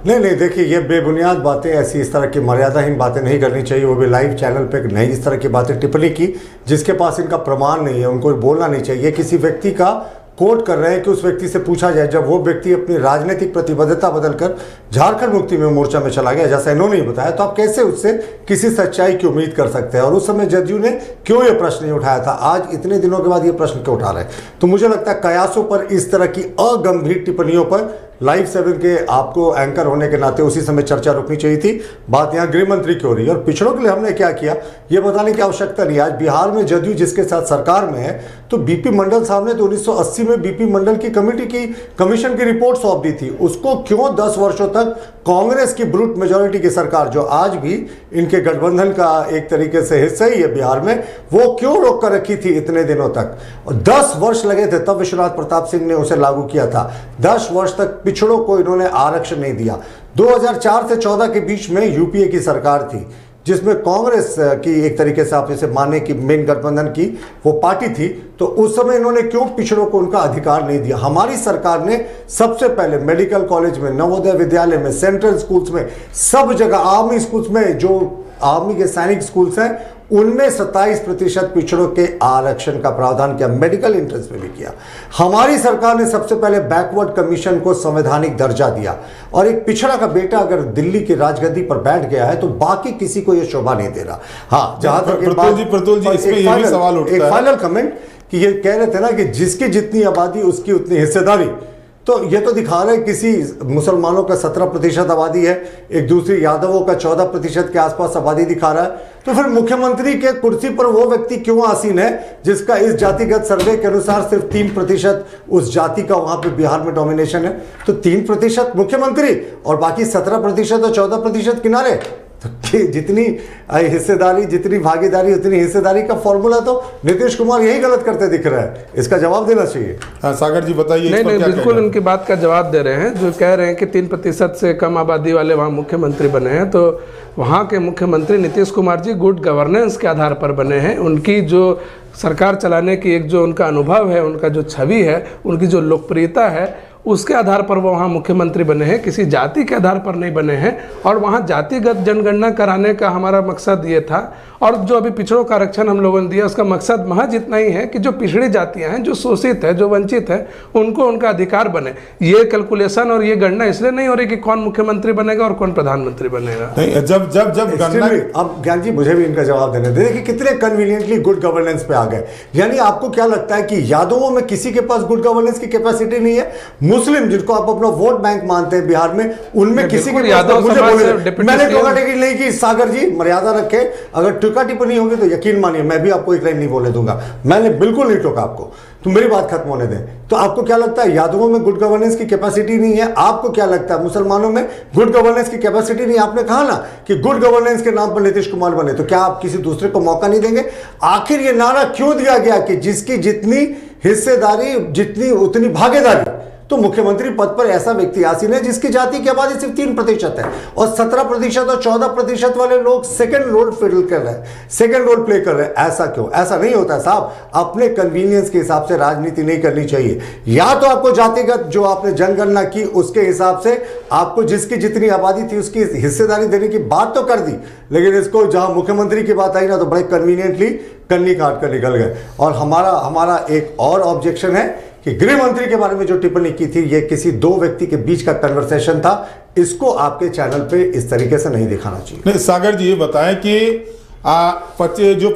नहीं नहीं, देखिए ये बेबुनियाद बातें, ऐसी इस तरह की मर्यादाहीन बातें नहीं करनी चाहिए, वो भी लाइव चैनल पे नहीं इस तरह की बातें टिप्पणी की जिसके पास इनका प्रमाण नहीं है, उनको बोलना नहीं चाहिए। किसी व्यक्ति का कोट कर रहे हैं कि उस व्यक्ति से पूछा जाए, जब वो व्यक्ति अपनी राजनीतिक प्रतिबद्धता बदलकर झारखंड मुक्ति में मोर्चा में चला गया जैसा इन्होंने ही बताया, तो आप कैसे उससे किसी सच्चाई की उम्मीद कर सकते हैं? और उस समय जदयू ने क्यों ये प्रश्न नहीं उठाया था, आज इतने दिनों के बाद ये प्रश्न क्यों उठा रहे हैं? तो मुझे लगता है कयासों पर इस तरह की अगंभीर टिप्पणियों पर लाइव 7 के आपको एंकर होने के नाते उसी समय चर्चा रुकनी चाहिए थी। बात यहाँ गृह मंत्री की हो रही है और पिछड़ों के लिए हमने क्या किया ये बताने की आवश्यकता नहीं। आज बिहार में जदयू जिसके साथ सरकार में है, तो बीपी मंडल साहब ने तो 1980 में बीपी मंडल की कमीशन की रिपोर्ट सौंप दी थी। उसको क्यों 10 वर्षों तक कांग्रेस की ब्रूट मेजोरिटी की सरकार, जो आज भी इनके गठबंधन का एक तरीके से हिस्सा ही है बिहार में, वो क्यों रोक कर रखी थी इतने दिनों तक? 10 वर्ष लगे थे, तब विश्वनाथ प्रताप सिंह ने उसे लागू किया था। 10 वर्ष तक पिछड़ों को इन्होंने आरक्षण नहीं दिया। 2004 से 14 के बीच में यूपीए की सरकार थी जिसमें कांग्रेस की एक तरीके से आप इसे माने कि मेन गठबंधन की वो पार्टी थी, तो उस समय इन्होंने क्यों पिछड़ों को उनका अधिकार नहीं दिया? हमारी सरकार ने सबसे पहले मेडिकल कॉलेज में, नवोदय विद्यालय में, सेंट्रल स्कूल्स में, सब जगह आर्मी स्कूल्स में, जो आर्मी के सैनिक स्कूल्स हैं उनमें 27% पिछड़ों के आरक्षण का प्रावधान किया, मेडिकल एंट्रेंस में भी किया। हमारी सरकार ने सबसे पहले बैकवर्ड कमीशन को संवैधानिक दर्जा दिया। और एक पिछड़ा का बेटा अगर दिल्ली की राजगद्दी पर बैठ गया है तो बाकी किसी को यह शोभा नहीं दे रहा। हाँ, जहां तक एक फाइनल कमेंट कि ये कह रहे थे ना कि जिसकी जितनी आबादी उसकी उतनी हिस्सेदारी, तो ये तो दिखा रहे हैं किसी मुसलमानों का 17% आबादी है, एक दूसरी यादवों का 14% के आसपास आबादी दिखा रहा है। तो फिर मुख्यमंत्री के कुर्सी पर वो व्यक्ति क्यों आसीन है जिसका इस जातिगत सर्वे के अनुसार सिर्फ 3% उस जाति का वहां पे बिहार में डोमिनेशन है? तो 3% मुख्यमंत्री और बाकी 17% और 14% किनारे। तो जितनी हिस्सेदारी, जितनी भागीदारी उतनी हिस्सेदारी का फॉर्मूला तो नीतीश कुमार यही गलत करते दिख रहा है। इसका जवाब देना चाहिए। हाँ, सागर जी बताइए। नहीं, बिल्कुल उनकी बात का जवाब दे रहे हैं। जो कह रहे हैं कि 3% से कम आबादी वाले वहाँ मुख्यमंत्री बने हैं, तो वहाँ के मुख्यमंत्री नीतीश कुमार जी गुड गवर्नेंस के आधार पर बने हैं। उनकी जो सरकार चलाने की एक जो उनका अनुभव है, उनका जो छवि है, उनकी जो लोकप्रियता है, उसके आधार पर वो वहाँ मुख्यमंत्री बने हैं, किसी जाति के आधार पर नहीं बने हैं। और वहाँ जातिगत जनगणना कराने का हमारा मकसद ये था। और जो अभी पिछड़ों का आरक्षण हम लोगों ने दिया, उसका मकसद महज इतना ही है कि जो पिछड़ी जातियाँ हैं, जो शोषित है, जो वंचित है, उनको उनका अधिकार बने। ये कैलकुलेशन और ये गणना इसलिए नहीं हो रही कि कौन मुख्यमंत्री बनेगा और कौन प्रधानमंत्री बनेगा। नहीं, जब गणना, अब ज्ञान जी मुझे भी इनका जवाब देने दे कि कितने कन्वीनियंटली गुड गवर्नेंस पे आ गए। यानी आपको क्या लगता है कि यादवों में किसी के पास गुड गवर्नेंस की कैपेसिटी नहीं है? मुस्लिम जिनको आप अपना वोट बैंक मानते हैं बिहार में, उनमें किसी के मैंने टोका टिप्पणी नहीं की। सागर जी मर्यादा रखे, अगर टोका टिप्पणी होगी तो यकीन मानिए मैं भी आपको एक लाइन नहीं बोलने दूंगा। मैंने बिल्कुल नहीं टोका आपको, तो मेरी बात खत्म होने दें। तो आपको क्या लगता है यादवों में गुड गवर्नेंस की कैपेसिटी नहीं है? आपको क्या लगता है मुसलमानों में गुड गवर्नेंस की कैपेसिटी नहीं? आपने कहा ना कि गुड गवर्नेंस के नाम पर नीतीश कुमार बने, तो क्या आप किसी दूसरे को मौका नहीं देंगे? आखिर ये नारा क्यों दिया गया कि जिसकी जितनी हिस्सेदारी जितनी उतनी भागीदारी? तो मुख्यमंत्री पद पर ऐसा व्यक्ति आसीन है जिसकी जाति की आबादी सिर्फ 3% है और 17% और 14% वाले लोग सेकंड रोल फिल कर रहे हैं, सेकंड रोल प्ले कर रहे हैं। ऐसा क्यों? ऐसा नहीं होता साहब। अपने कन्वीनियंस के हिसाब से राजनीति नहीं करनी चाहिए। या तो आपको जातिगत जो आपने जनगणना की उसके हिसाब से आपको जिसकी जितनी आबादी थी उसकी हिस्सेदारी देने की बात तो कर दी, लेकिन इसको जहां मुख्यमंत्री की बात आई ना तो बड़े कन्वीनियंटली कन्नी काट कर निकल गए। और हमारा एक और ऑब्जेक्शन है कि गृह मंत्री के बारे में जो टिप्पणी की थी, ये किसी दो व्यक्ति के बीच का कन्वर्सेशन था। इसको आपके चैनल पे इस तरीके से नहीं दिखाना चाहिए। नहीं, सागर जी ये बताएं कि जो